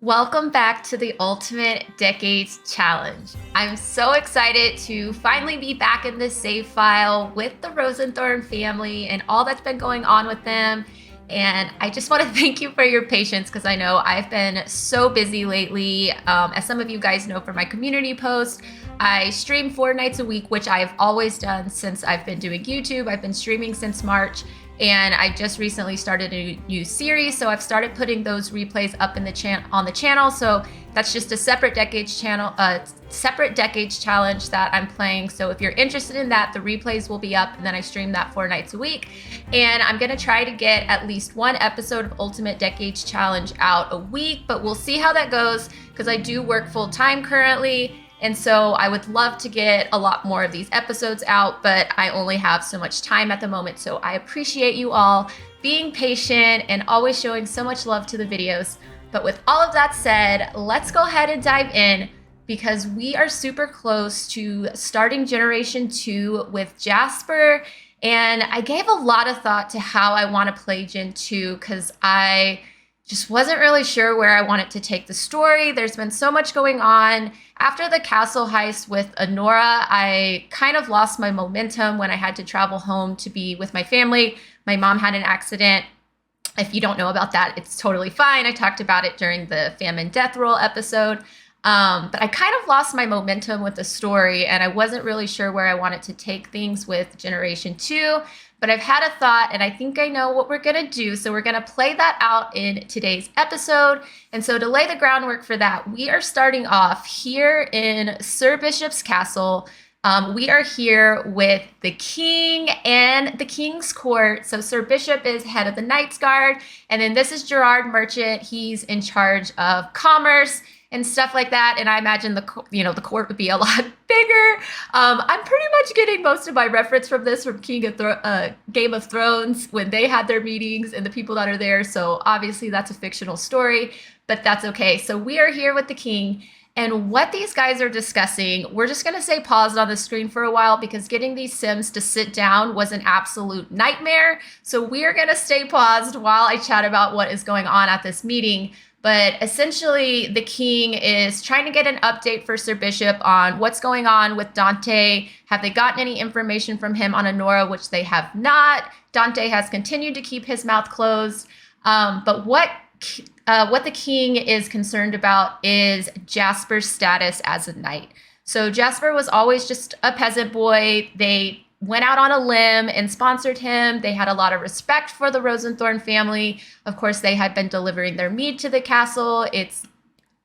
Welcome back to the Ultimate Decades Challenge. I'm so excited to finally be back in this save file with the Rosenthorn family and all that's been going on with them. And I just want to thank you for your patience because I know I've been so busy lately. As some of you guys know from my community post, I stream 4 nights a week, which I've always done since I've been doing YouTube. I've been streaming since March. And I just recently started a new series, so I've started putting those replays up in the on the channel. So that's just a separate decades challenge that I'm playing. So if you're interested in that, the replays will be up, and then I stream that 4 nights a week. And I'm gonna try to get at least one episode of Ultimate Decades Challenge out a week, but we'll see how that goes because I do work full time currently. And so I would love to get a lot more of these episodes out, but I only have so much time at the moment. So I appreciate you all being patient and always showing so much love to the videos. But with all of that said, let's go ahead and dive in because we are super close to starting Generation 2 with Jasper. And I gave a lot of thought to how I want to play Gen 2 because I just wasn't really sure where I wanted to take the story. There's been so much going on. After the castle heist with Honora, I kind of lost my momentum when I had to travel home to be with my family. My mom had an accident. If you don't know about that, it's totally fine. I talked about it during the famine death roll episode. But I kind of lost my momentum with the story, and I wasn't really sure where I wanted to take things with Generation 2. But I've had a thought, and I think I know what we're going to do. So we're going to play that out in today's episode. And so to lay the groundwork for that, we are starting off here in Sir Bishop's castle. We are here with the king and the king's court. So Sir Bishop is head of the Knights Guard. And then this is Gerard Merchant. He's in charge of commerce and stuff like that. And I imagine the court would be a lot bigger. I'm pretty much getting most of my reference from this from Game of Thrones when they had their meetings and the people that are there. So obviously that's a fictional story, but that's okay. So we are here with the king. And what these guys are discussing, we're just going to say paused on the screen for a while because getting these Sims to sit down was an absolute nightmare. So we are going to stay paused while I chat about what is going on at this meeting. But essentially, the king is trying to get an update for Sir Bishop on what's going on with Dante. Have they gotten any information from him on Honora, which they have not. Dante has continued to keep his mouth closed. But what the king is concerned about is Jasper's status as a knight. So Jasper was always just a peasant boy. They went out on a limb and sponsored him. They had a lot of respect for the Rosenthorn family. Of course, they had been delivering their mead to the castle.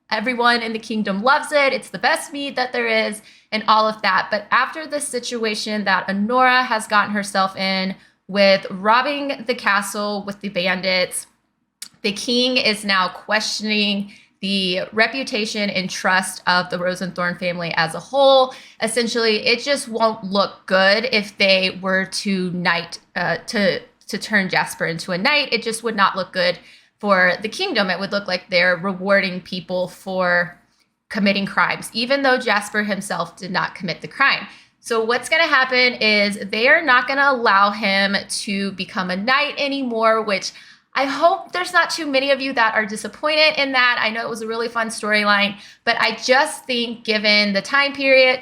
Everyone in the kingdom loves it. It's the best mead that there is and all of that. But after this situation that Honora has gotten herself in with robbing the castle with the bandits, the king is now questioning the reputation and trust of the Rosenthorn family as a whole. Essentially, it just won't look good if they were to turn Jasper into a knight. It just would not look good for the kingdom. It would look like they're rewarding people for committing crimes, even though Jasper himself did not commit the crime. So what's going to happen is they are not going to allow him to become a knight anymore, which I hope there's not too many of you that are disappointed in that. I know it was a really fun storyline, but I just think given the time period,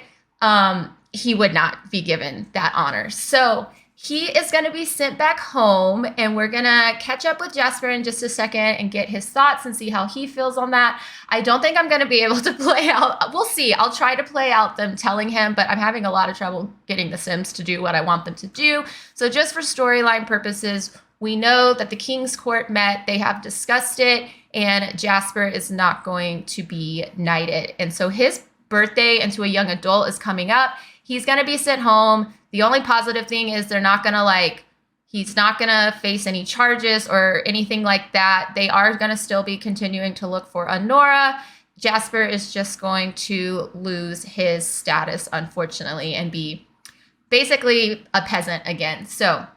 he would not be given that honor. So he is going to be sent back home, and we're going to catch up with Jasper in just a second and get his thoughts and see how he feels on that. I don't think I'm going to be able to play out. We'll see. I'll try to play out them telling him, but I'm having a lot of trouble getting the Sims to do what I want them to do. So just for storyline purposes, we know that the King's Court met, they have discussed it, and Jasper is not going to be knighted. And so his birthday into a young adult is coming up. He's going to be sent home. The only positive thing is he's not going to face any charges or anything like that. They are going to still be continuing to look for Honora. Jasper is just going to lose his status, unfortunately, and be basically a peasant again. So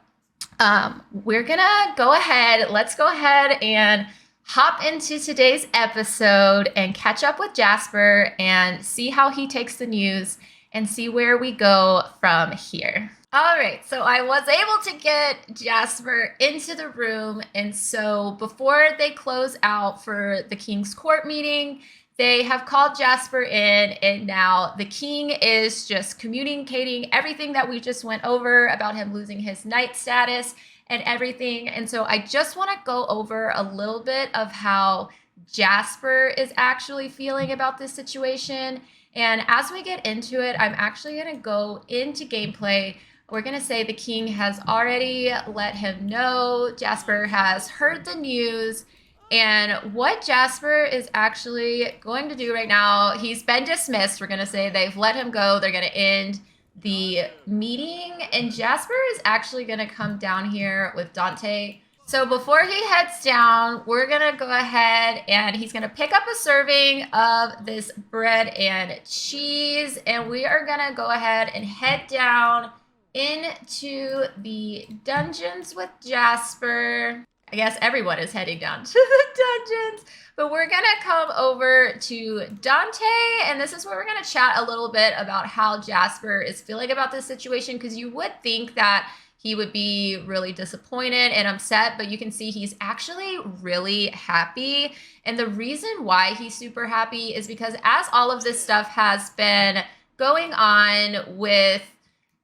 we're gonna go ahead. Let's go ahead and hop into today's episode and catch up with Jasper and see how he takes the news and see where we go from here. All right, so I was able to get Jasper into the room, and so before they close out for the King's Court meeting, they have called Jasper in, and now the King is just communicating everything that we just went over about him losing his knight status and everything. And so I just want to go over a little bit of how Jasper is actually feeling about this situation. And as we get into it, I'm actually going to go into gameplay. We're going to say the king has already let him know. Jasper has heard the news. And what Jasper is actually going to do right now, he's been dismissed. We're going to say they've let him go. They're going to end the meeting. And Jasper is actually going to come down here with Dante. So before he heads down, we're going to go ahead and he's going to pick up a serving of this bread and cheese. And we are going to go ahead and head down into the dungeons with Jasper. I guess everyone is heading down to the dungeons, but we're gonna come over to Dante, and this is where we're gonna chat a little bit about how Jasper is feeling about this situation, because you would think that he would be really disappointed and upset, but you can see he's actually really happy. And the reason why he's super happy is because as all of this stuff has been going on with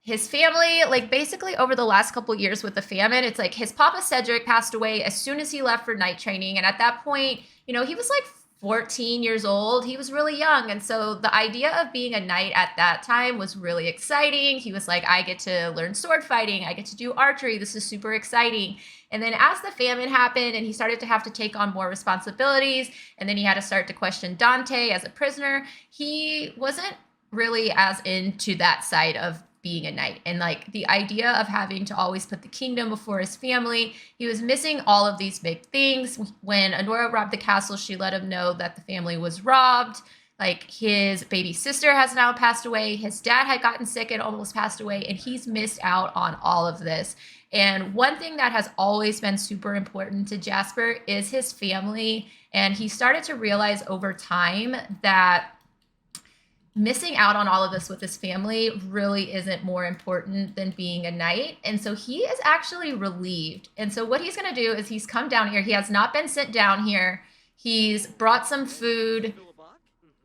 his family, like basically over the last couple years with the famine, it's like his papa Cedric passed away as soon as he left for knight training. And at that point, you know, he was like 14 years old. He was really young. And so the idea of being a knight at that time was really exciting. He was like, I get to learn sword fighting. I get to do archery. This is super exciting. And then as the famine happened and he started to have to take on more responsibilities, and then he had to start to question Dante as a prisoner, he wasn't really as into that side of being a knight. And like the idea of having to always put the kingdom before his family, he was missing all of these big things. When Honora robbed the castle, she let him know that the family was robbed. Like his baby sister has now passed away. His dad had gotten sick and almost passed away, and he's missed out on all of this. And one thing that has always been super important to Jasper is his family. And he started to realize over time that missing out on all of this with his family really isn't more important than being a knight. And so he is actually relieved. And so what he's going to do is he's come down here. He has not been sent down here. He's brought some food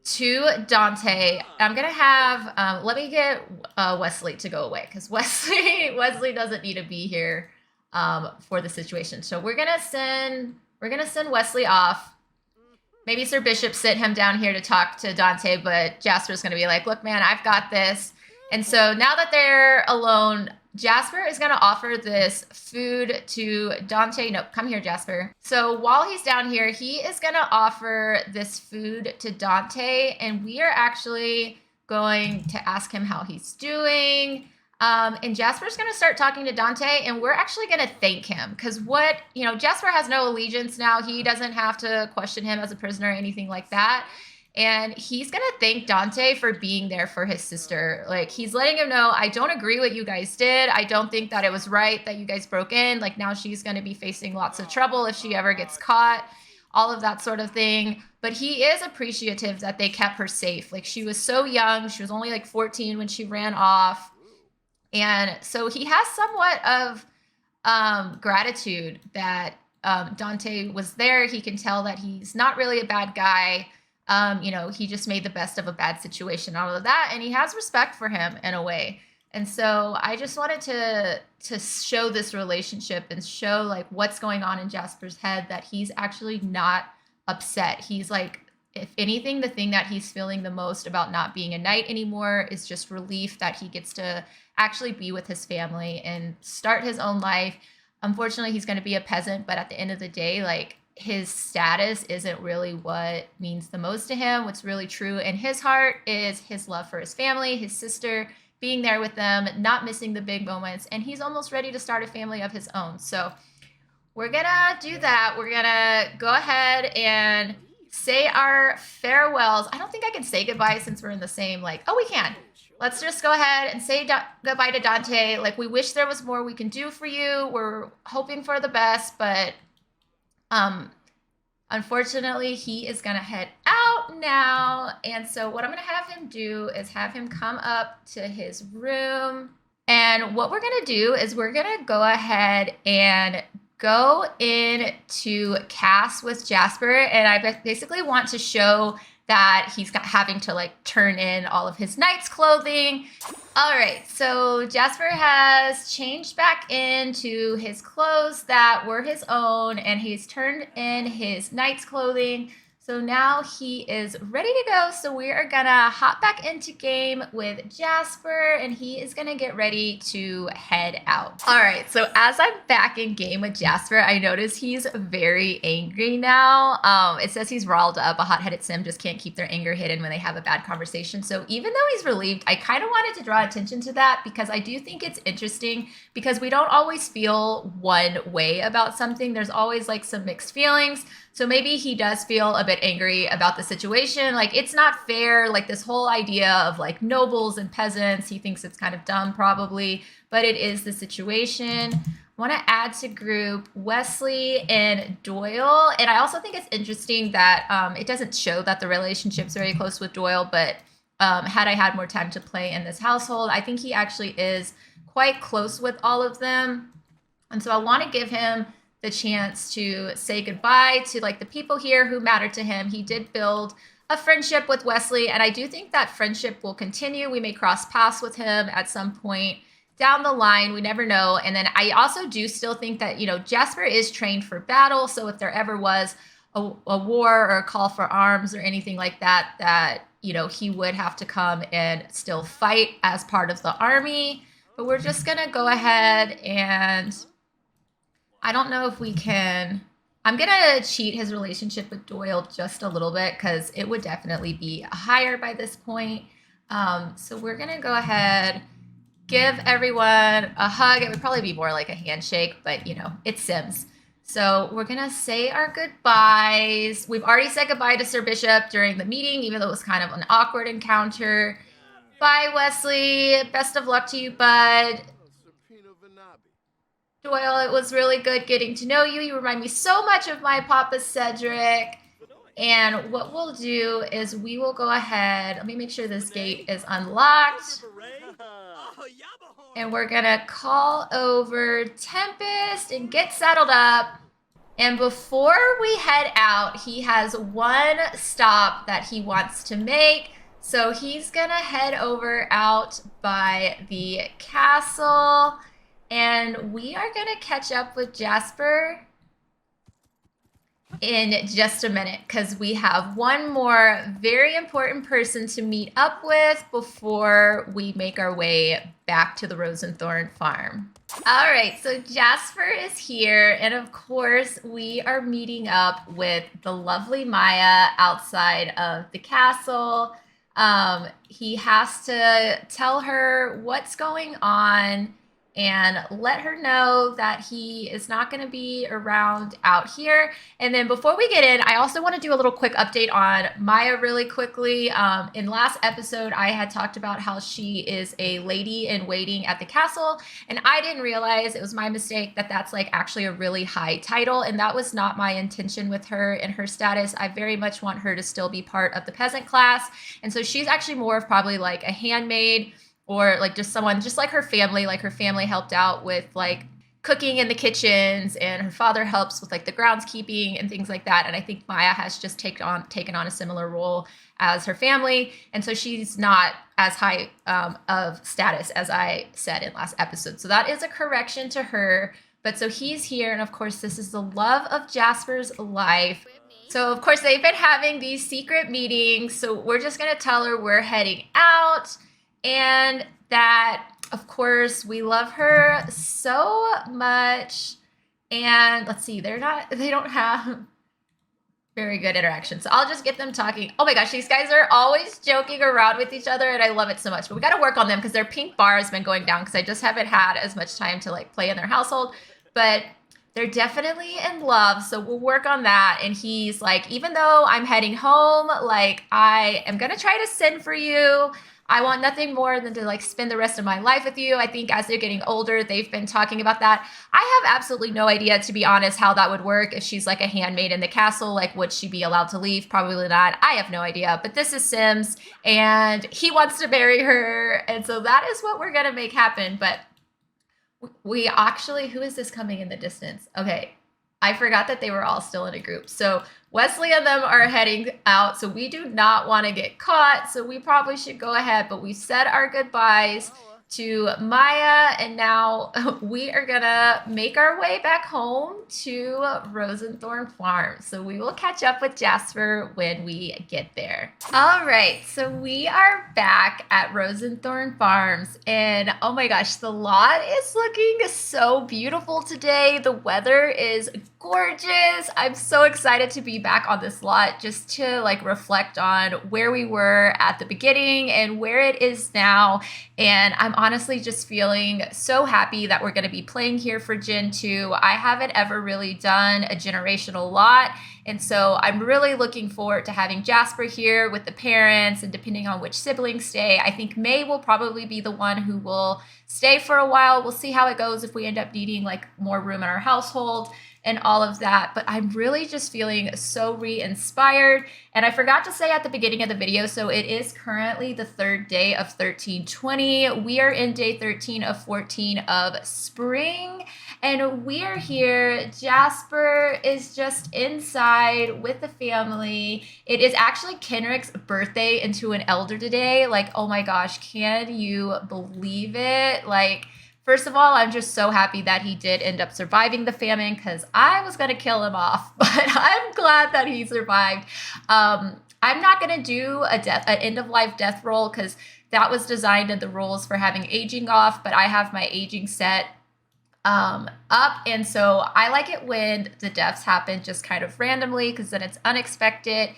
to Dante. I'm going to have, let me get Wesley to go away, because Wesley doesn't need to be here for the situation. So we're going to send Wesley off. Maybe Sir Bishop sent him down here to talk to Dante, but Jasper's going to be like, look, man, I've got this. And so now that they're alone, Jasper is going to offer this food to Dante. No, come here, Jasper. So while he's down here, he is going to offer this food to Dante, and we are actually going to ask him how he's doing. And Jasper's going to start talking to Dante, and we're actually going to thank him, because Jasper has no allegiance now. He doesn't have to question him as a prisoner or anything like that. And he's going to thank Dante for being there for his sister. Like, he's letting him know, I don't agree what you guys did. I don't think that it was right that you guys broke in. Like, now she's going to be facing lots of trouble if she ever gets caught, all of that sort of thing. But he is appreciative that they kept her safe. Like, she was so young. She was only like 14 when she ran off. And so he has somewhat of gratitude that Dante was there. He can tell that he's not really a bad guy. He just made the best of a bad situation, all of that. And he has respect for him in a way. And so I just wanted to show this relationship and show like what's going on in Jasper's head, that he's actually not upset. He's like, if anything, the thing that he's feeling the most about not being a knight anymore is just relief that he gets to actually be with his family and start his own life. Unfortunately, he's going to be a peasant, but at the end of the day, like, his status isn't really what means the most to him. What's really true in his heart is his love for his family, his sister, being there with them, not missing the big moments, and he's almost ready to start a family of his own. So we're gonna do that. We're gonna go ahead and say our farewells. I don't think I can say goodbye since we're in the same, we can. Let's just go ahead and say goodbye to Dante. Like, we wish there was more we can do for you. We're hoping for the best, but unfortunately, he is going to head out now. And so what I'm going to have him do is have him come up to his room. And what we're going to do is we're going to go ahead and go into cast with Jasper. And I basically want to show that he's having to like turn in all of his knight's clothing. All right, so Jasper has changed back into his clothes that were his own, and he's turned in his knight's clothing. So now he is ready to go. So we are gonna hop back into game with Jasper, and he is gonna get ready to head out. All right, so as I'm back in game with Jasper, I notice he's very angry now. It says he's riled up. A hot-headed sim just can't keep their anger hidden when they have a bad conversation. So even though he's relieved, I kind of wanted to draw attention to that because I do think it's interesting because we don't always feel one way about something. There's always like some mixed feelings. So maybe he does feel a bit angry about the situation. Like, it's not fair. Like, this whole idea of like nobles and peasants, he thinks it's kind of dumb probably, but it is the situation. I want to add to group Wesley and Doyle. And I also think it's interesting that it doesn't show that the relationship's very close with Doyle, but had I had more time to play in this household, I think he actually is quite close with all of them. And so I want to give him the chance to say goodbye to like the people here who matter to him. He did build a friendship with Wesley, and I do think that friendship will continue. We may cross paths with him at some point down the line. We never know. And then I also do still think that, you know, Jasper is trained for battle. So if there ever was a war or a call for arms or anything like that, that, you know, he would have to come and still fight as part of the army. But we're just going to go ahead and I don't know if we can. I'm going to cheat his relationship with Doyle just a little bit because it would definitely be higher by this point. So we're going to go ahead, give everyone a hug. It would probably be more like a handshake, but you know, it's Sims. So we're going to say our goodbyes. We've already said goodbye to Sir Bishop during the meeting, even though it was kind of an awkward encounter. Bye, Wesley. Best of luck to you, bud. Doyle, it was really good getting to know you. You remind me so much of my Papa Cedric. And what we'll do is we will go ahead. Let me make sure this gate is unlocked. And we're going to call over Tempest and get settled up. And before we head out, he has one stop that he wants to make. So he's going to head over out by the castle. And we are going to catch up with Jasper in just a minute because we have one more very important person to meet up with before we make our way back to the Rosenthorn Farm. All right, so Jasper is here, and of course we are meeting up with the lovely Mya outside of the castle. He has to tell her what's going on and let her know that he is not going to be around out here. And then before we get in, I also want to do a little quick update on Mya really quickly. In last episode, I had talked about how she is a lady in waiting at the castle, and I didn't realize, it was my mistake, that that's like actually a really high title, and that was not my intention with her and her status. I very much want her to still be part of the peasant class, and so she's actually more of probably like a handmaid, or like just someone, just like her family helped out with like cooking in the kitchens, and her father helps with like the groundskeeping and things like that. And I think Mya has just taken on a similar role as her family. And so she's not as high of status as I said in last episode. So that is a correction to her. But so he's here. And of course, this is the love of Jasper's life. So of course, they've been having these secret meetings. So we're just going to tell her we're heading out. And that, of course, we love her so much. And let's see, they don't have very good interaction. So I'll just get them talking. Oh my gosh, these guys are always joking around with each other, and I love it so much. But we got to work on them because their pink bar has been going down because I just haven't had as much time to like play in their household. But they're definitely in love, so we'll work on that. And he's like, even though I'm heading home, like I am gonna try to send for you. I want nothing more than to like spend the rest of my life with you. I think as they're getting older, they've been talking about that. I have absolutely no idea, to be honest, how that would work. If she's like a handmaid in the castle, like would she be allowed to leave? Probably not. I have no idea. But this is Sims, and he wants to marry her. And so that is what we're going to make happen. But we actually, who is this coming in the distance? Okay. I forgot that they were all still in a group. So Wesley and them are heading out. So we do not want to get caught. So we probably should go ahead. But we said our goodbyes to Mya, and now we are gonna make our way back home to Rosenthorn Farm. So we will catch up with Jasper when we get there. All right, so we are back at Rosenthorn Farms, and oh my gosh, the lot is looking so beautiful today. The weather is gorgeous. I'm so excited to be back on this lot, just to like reflect on where we were at the beginning and where it is now. And I'm honestly just feeling so happy that we're going to be playing here for Gen 2. I haven't ever really done a generational lot, and so I'm really looking forward to having Jasper here with the parents, and depending on which siblings stay, I think May will probably be the one who will stay for a while. We'll see how it goes if we end up needing like more room in our household and all of that. But I'm really just feeling so re-inspired. And I forgot to say at the beginning of the video, so it is currently the 3rd day of 1320. We are in day 13 of 14 of spring, and we are here. Jasper is just inside with the family. It is actually Kenrick's birthday into an elder today. Like, oh my gosh, can you believe it? Like, first of all, I'm just so happy that he did end up surviving the famine, because I was going to kill him off, but I'm glad that he survived. I'm not going to do an end-of-life death roll, because that was designed in the rules for having aging off, but I have my aging set up, and so I like it when the deaths happen just kind of randomly, because then it's unexpected.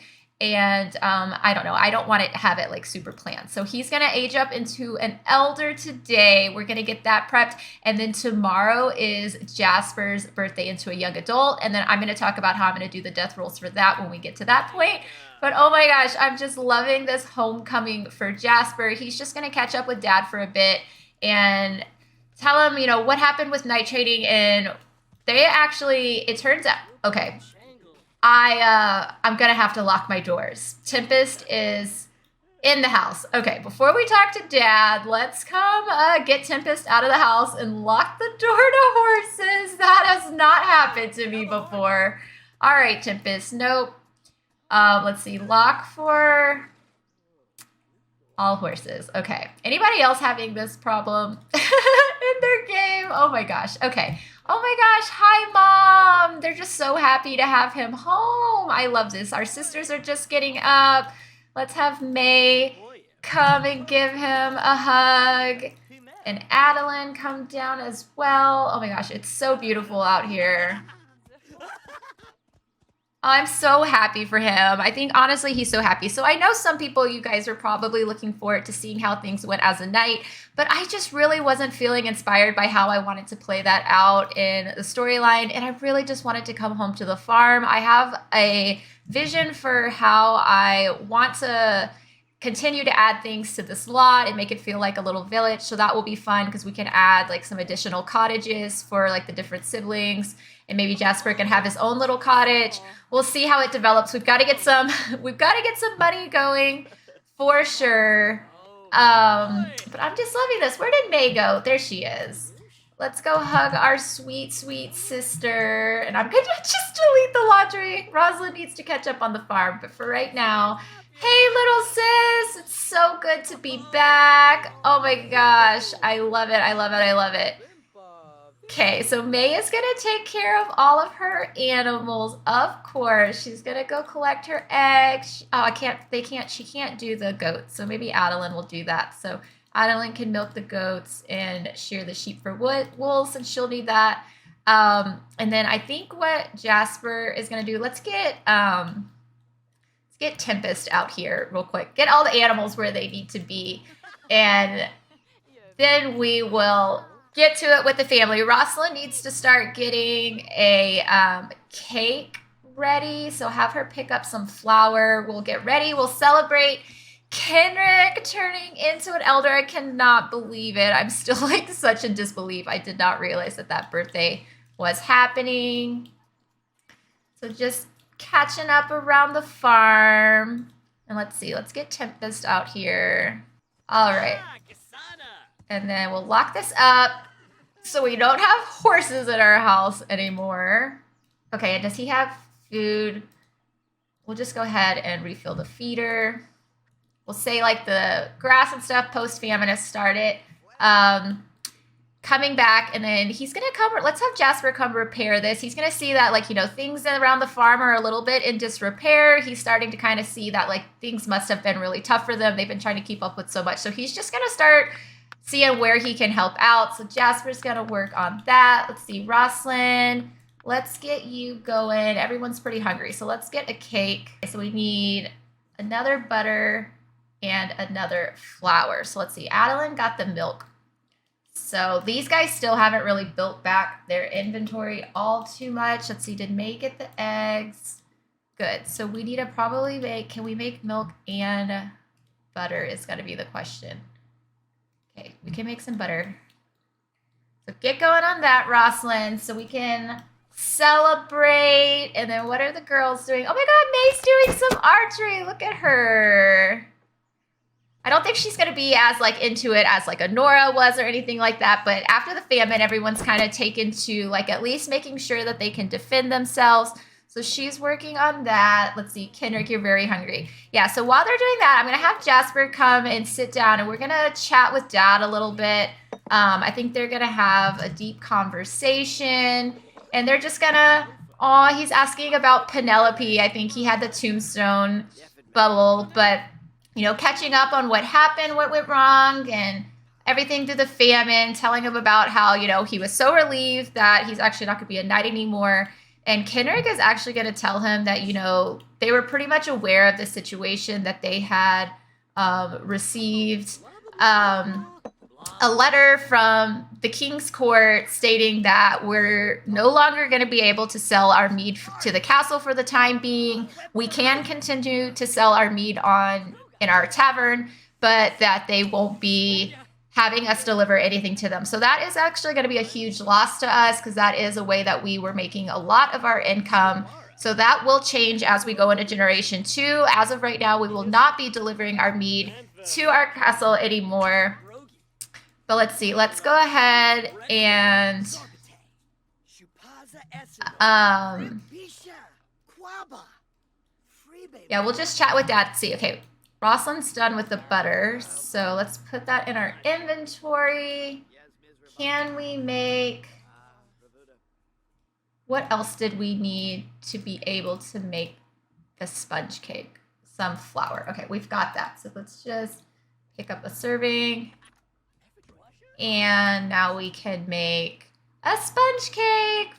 And I don't know, I don't want to have it like super planned. So he's going to age up into an elder today. We're going to get that prepped. And then tomorrow is Jasper's birthday into a young adult. And then I'm going to talk about how I'm going to do the death rolls for that when we get to that point. But oh my gosh, I'm just loving this homecoming for Jasper. He's just going to catch up with Dad for a bit and tell him, you know, what happened with night trading. And they actually, it turns out, okay, I'm gonna have to lock my doors. Tempest is in the house. Okay, before we talk to Dad, let's come get Tempest out of the house and lock the door to horses. That has not happened to me before. All right, Tempest. Nope. Let's see. Lock for all horses. Okay. Anybody else having this problem in their game? Oh my gosh. Okay. Oh my gosh, hi Mom! They're just so happy to have him home. I love this. Our sisters are just getting up. Let's have May come and give him a hug. And Adeline come down as well. Oh my gosh, it's so beautiful out here. I'm so happy for him. I think, honestly, he's so happy. So I know some people, you guys are probably looking forward to seeing how things went as a knight, but I just really wasn't feeling inspired by how I wanted to play that out in the storyline, and I really just wanted to come home to the farm. I have a vision for how I want to continue to add things to this lot and make it feel like a little village. So that will be fun, because we can add like some additional cottages for like the different siblings, and maybe Jasper can have his own little cottage. We'll see how it develops. We've got to get some money going for sure. But I'm just loving this. Where did May go? There she is. Let's go hug our sweet, sweet sister. And I'm going to just delete the laundry. Rosalind needs to catch up on the farm. But for right now, hey, little sis. It's so good to be back. Oh my gosh. I love it. I love it. I love it. Okay, so May is going to take care of all of her animals, of course. She's going to go collect her eggs. Oh, she can't do the goats. So maybe Adeline will do that. So Adeline can milk the goats and shear the sheep for wool, since she'll need that. And then I think what Jasper is going to do, let's get Tempest out here real quick. Get all the animals where they need to be. And then we will get to it with the family. Rosalind needs to start getting a cake ready. So have her pick up some flour. We'll get ready. We'll celebrate. Kenrick turning into an elder. I cannot believe it. I'm still like such in disbelief. I did not realize that that birthday was happening. So just catching up around the farm. And let's see, let's get Tempest out here. All right. And then we'll lock this up so we don't have horses in our house anymore. Okay, and does he have food? We'll just go ahead and refill the feeder. We'll say like the grass and stuff post-famine has started coming back, and then he's gonna come. Let's have Jasper come repair this. He's gonna see that, like, you know, things around the farm are a little bit in disrepair. He's starting to kind of see that like things must have been really tough for them. They've been trying to keep up with so much, so he's just gonna start seeing where he can help out. So Jasper's gonna work on that. Let's see, Roslyn, let's get you going. Everyone's pretty hungry, so let's get a cake. So we need another butter and another flour. So let's see, Adeline got the milk. So these guys still haven't really built back their inventory all too much. Let's see, did May get the eggs? Good. So we need to probably make, can we make milk and butter is going to be the question. Okay, we can make some butter. So get going on that, Roslyn, so we can celebrate. And then what are the girls doing? Oh my God, May's doing some archery. Look at her. I don't think she's going to be as like into it as like a Nora was or anything like that. But after the famine, everyone's kind of taken to like at least making sure that they can defend themselves. So she's working on that. Let's see, Kendrick, you're very hungry. Yeah, so while they're doing that, I'm going to have Jasper come and sit down and we're going to chat with Dad a little bit. I think they're going to have a deep conversation and they're just going to, oh, he's asking about Penelope. I think he had the tombstone bubble, but you know, catching up on what happened, what went wrong, and everything through the famine, telling him about how, you know, he was so relieved that he's actually not going to be a knight anymore. And Kendrick is actually going to tell him that, you know, they were pretty much aware of the situation, that they had received a letter from the king's court stating that we're no longer going to be able to sell our mead to the castle for the time being. We can continue to sell our mead in our tavern, but that they won't be having us deliver anything to them. So that is actually going to be a huge loss to us because that is a way that we were making a lot of our income. So that will change as we go into Generation 2. As of right now, we will not be delivering our mead to our castle anymore. But let's see. Let's go ahead and yeah, we'll just chat with Dad. See, okay. Roslyn's done with the butter, so let's put that in our inventory. Can we make... What else did we need to be able to make the sponge cake? Some flour. Okay, we've got that. So let's just pick up a serving. And now we can make a sponge cake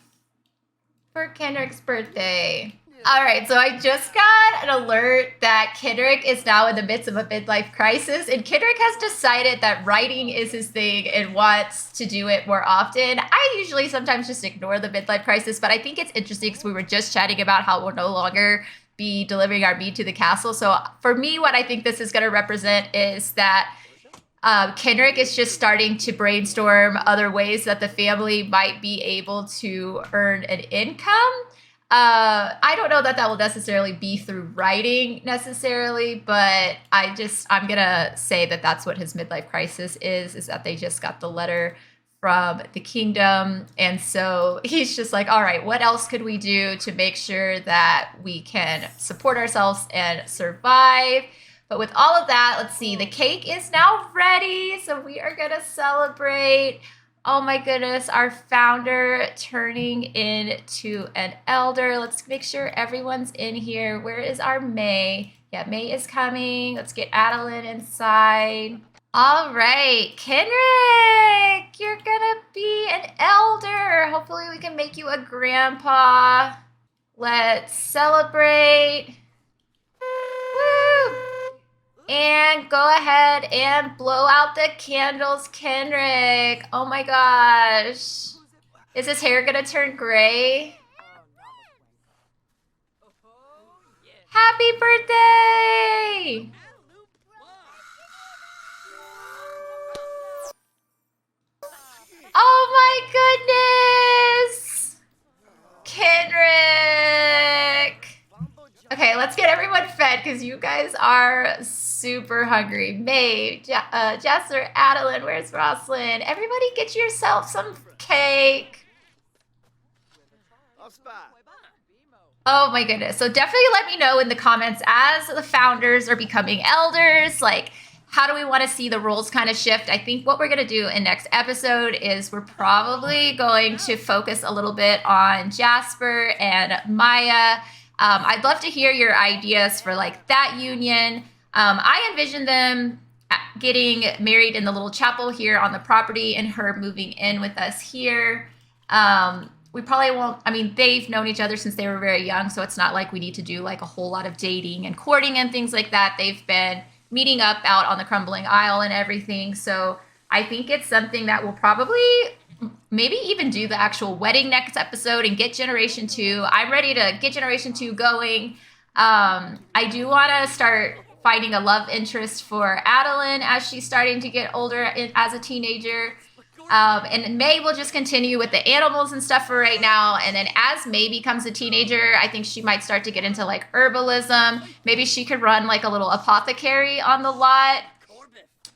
for Kendrick's birthday. All right, so I just got an alert that Kendrick is now in the midst of a midlife crisis, and Kendrick has decided that writing is his thing and wants to do it more often. I usually sometimes just ignore the midlife crisis, but I think it's interesting because we were just chatting about how we'll no longer be delivering our mead to the castle. So for me, what I think this is going to represent is that Kendrick is just starting to brainstorm other ways that the family might be able to earn an income. I don't know that that will necessarily be through writing necessarily, but I'm going to say that that's what his midlife crisis is that they just got the letter from the kingdom. And so he's just like, all right, what else could we do to make sure that we can support ourselves and survive? But with all of that, let's see, the cake is now ready. So we are going to celebrate. Oh my goodness, our founder turning into an elder. Let's make sure everyone's in here. Where is our May? Yeah, May is coming. Let's get Adeline inside. All right, Kendrick, you're gonna be an elder. Hopefully we can make you a grandpa. Let's celebrate. Woo! And go ahead and blow out the candles, Kendrick. Oh my gosh. Is his hair gonna turn gray? Happy birthday! because you guys are super hungry. May, Jasper, Adeline, where's Roslyn? Everybody get yourself some cake. Oh my goodness. So definitely let me know in the comments as the founders are becoming elders, like how do we want to see the roles kind of shift? I think what we're going to do in next episode is we're probably going to focus a little bit on Jasper and Mya. I'd love to hear your ideas for like that union. I envision them getting married in the little chapel here on the property and her moving in with us here. We probably won't, I mean, they've known each other since they were very young, so it's not like we need to do like a whole lot of dating and courting and things like that. They've been meeting up out on the crumbling aisle and everything. So I think it's something that we'll probably maybe even do the actual wedding next episode and get Generation 2. I'm ready to get Generation 2 going. I do want to start finding a love interest for Adeline as she's starting to get older as a teenager. And May will just continue with the animals and stuff for right now. And then as May becomes a teenager, I think she might start to get into like herbalism. Maybe she could run like a little apothecary on the lot.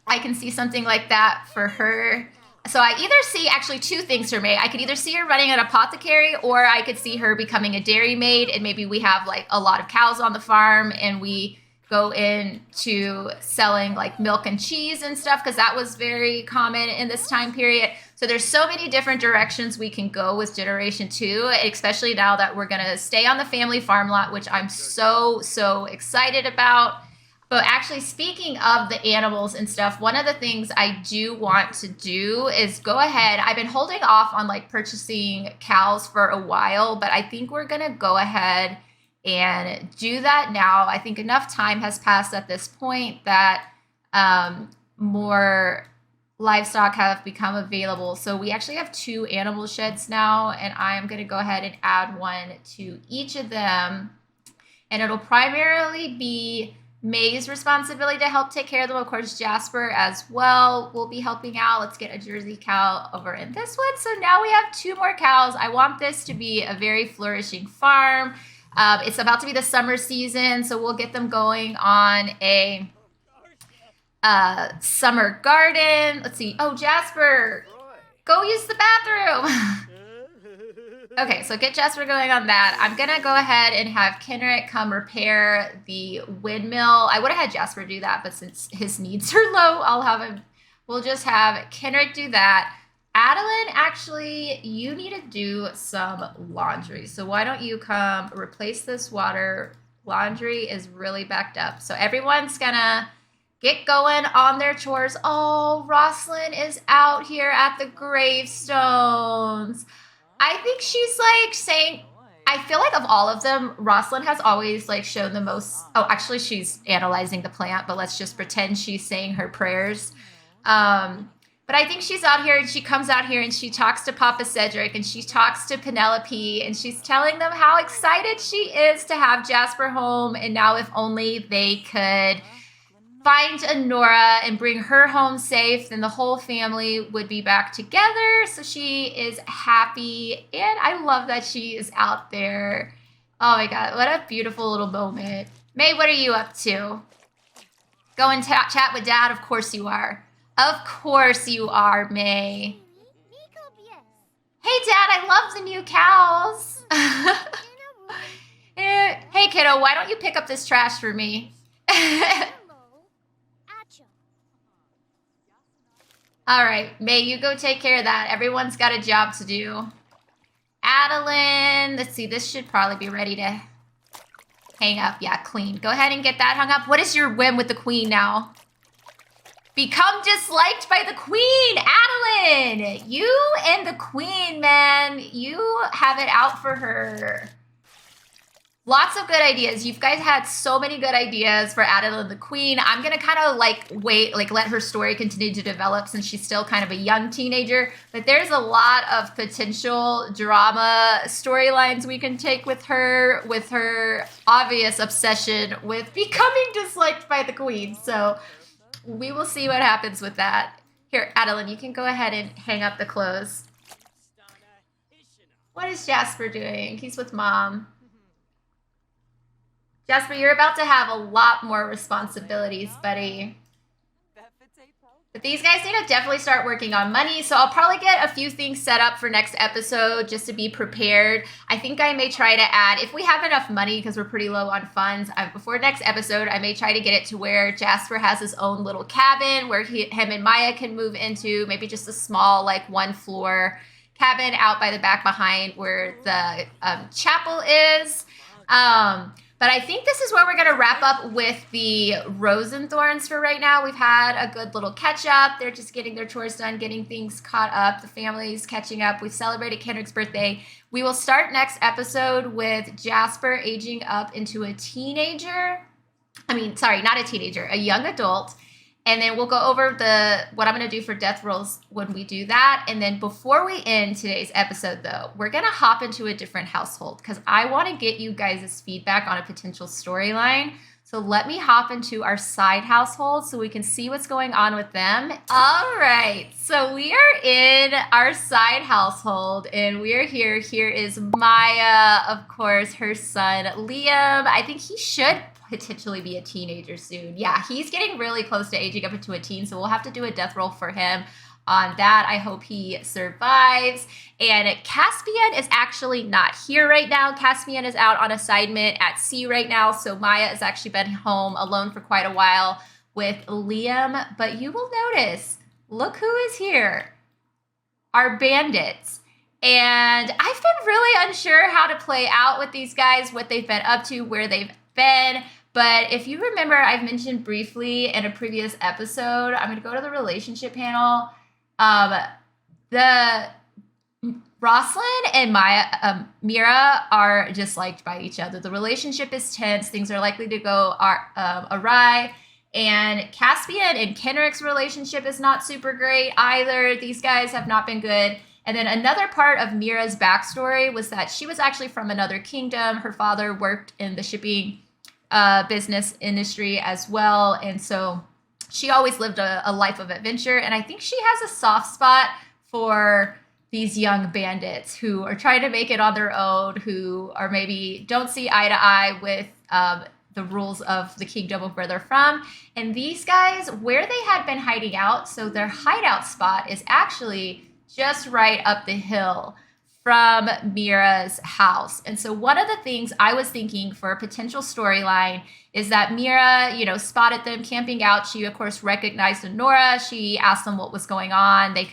I can see something like that for her. So I either see actually two things for May. I could either see her running an apothecary, or I could see her becoming a dairy maid. And maybe we have like a lot of cows on the farm and we go into selling like milk and cheese and stuff, because that was very common in this time period. So there's so many different directions we can go with Generation 2, especially now that we're going to stay on the family farm lot, which I'm so excited about. But actually, speaking of the animals and stuff, one of the things I do want to do is go ahead. I've been holding off on like purchasing cows for a while, but I think we're going to go ahead and do that now. I think enough time has passed at this point that more livestock have become available. So we actually have 2 animal sheds now, and I am going to go ahead and add one to each of them. And it'll primarily be May's responsibility to help take care of them. Of course, Jasper as well will be helping out. Let's get a Jersey cow over in this one. So now we have 2 more cows. I want this to be a very flourishing farm. It's about to be the summer season, so we'll get them going on a summer garden. Let's see. Oh, Jasper, go use the bathroom. Okay, so get Jasper going on that. I'm going to go ahead and have Kenrick come repair the windmill. I would have had Jasper do that, but since his needs are low, we'll just have Kenrick do that. Adeline, actually, you need to do some laundry. So why don't you come replace this water? Laundry is really backed up. So everyone's gonna get going on their chores. Oh, Roslyn is out here at the gravestones. I think she's like saying, I feel like of all of them, Roslyn has always like shown the most. Oh, actually, she's analyzing the plant, but let's just pretend she's saying her prayers. But I think she's out here and she comes out here and she talks to Papa Cedric and she talks to Penelope and she's telling them how excited she is to have Jasper home. And now if only they could find Nora and bring her home safe, then the whole family would be back together. So she is happy. And I love that she is out there. Oh my God, what a beautiful little moment. May, what are you up to? Go and chat with Dad? Of course you are. Of course you are, May. Hey, Dad, I love the new cows. Hey, kiddo, why don't you pick up this trash for me? All right, May, you go take care of that. Everyone's got a job to do. Adeline, let's see, this should probably be ready to hang up. Yeah, clean. Go ahead and get that hung up. What is your whim with the queen now? Become disliked by the queen, Adeline. You and the queen, man. You have it out for her. Lots of good ideas. You guys had so many good ideas for Adeline the queen. I'm going to kind of like wait, like let her story continue to develop since she's still kind of a young teenager. But there's a lot of potential drama storylines we can take with her obvious obsession with becoming disliked by the queen. So we will see what happens with that. Here, Adeline, you can go ahead and hang up the clothes. What is Jasper doing? He's with Mom. Jasper, you're about to have a lot more responsibilities, buddy. But these guys need to definitely start working on money. So I'll probably get a few things set up for next episode just to be prepared. I think I may try to add, if we have enough money, because we're pretty low on funds, before next episode, I may try to get it to where Jasper has his own little cabin where him and Mya can move into, maybe just a small, like 1-floor cabin out by the back behind where the chapel is. But I think this is where we're going to wrap up with the Rosenthorns for right now. We've had a good little catch up. They're just getting their chores done, getting things caught up. The family's catching up. We've celebrated Kendrick's birthday. We will start next episode with Jasper aging up into a teenager. Sorry, not a teenager, a young adult. And then we'll go over what I'm going to do for death rolls when we do that. And then before we end today's episode, though, we're going to hop into a different household because I want to get you guys' feedback on a potential storyline. So let me hop into our side household so we can see what's going on with them. All right. So we are in our side household and we are here. Here is Mya, of course, her son, Liam. I think he should potentially be a teenager soon. Yeah, he's getting really close to aging up into a teen, so we'll have to do a death roll for him on that. I hope he survives. And Caspian is actually not here right now. Caspian is out on assignment at sea right now, so Mya has actually been home alone for quite a while with Liam. But you will notice, look who is here. Our bandits. And I've been really unsure how to play out with these guys, what they've been up to, where they've been. But if you remember, I've mentioned briefly in a previous episode, I'm going to go to the relationship panel. The Rosalind and Mira are disliked by each other. The relationship is tense. Things are likely to go awry. And Caspian and Kendrick's relationship is not super great either. These guys have not been good. And then another part of Mira's backstory was that she was actually from another kingdom. Her father worked in the shipping business industry as well. And so she always lived a life of adventure. And I think she has a soft spot for these young bandits who are trying to make it on their own, who are maybe don't see eye to eye with the rules of the kingdom of where they're from. And these guys, where they had been hiding out, so their hideout spot is actually just right up the hill from Mira's house. And so one of the things I was thinking for a potential storyline is that Mira, spotted them camping out. She, of course, recognized Nora. She asked them what was going on. They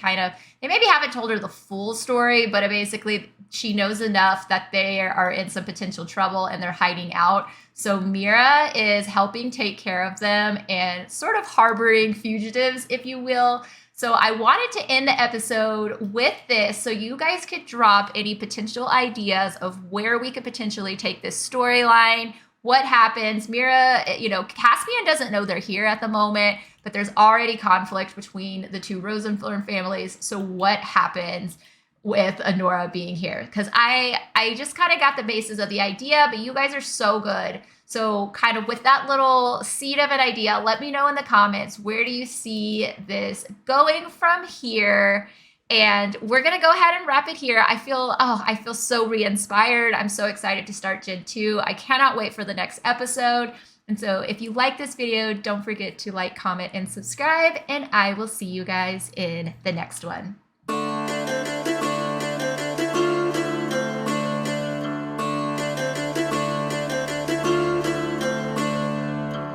maybe haven't told her the full story, but basically she knows enough that they are in some potential trouble and they're hiding out. So Mira is helping take care of them and sort of harboring fugitives, if you will. So I wanted to end the episode with this so you guys could drop any potential ideas of where we could potentially take this storyline, what happens. Mira, Caspian doesn't know they're here at the moment, but there's already conflict between the two Rosenthorn families. So what happens with Nora being here? Because I just kind of got the basis of the idea, but you guys are so good. So kind of with that little seed of an idea, let me know in the comments, where do you see this going from here? And we're going to go ahead and wrap it here. I feel so re-inspired. I'm so excited to start Gen 2. I cannot wait for the next episode. And so if you like this video, don't forget to like, comment, and subscribe. And I will see you guys in the next one.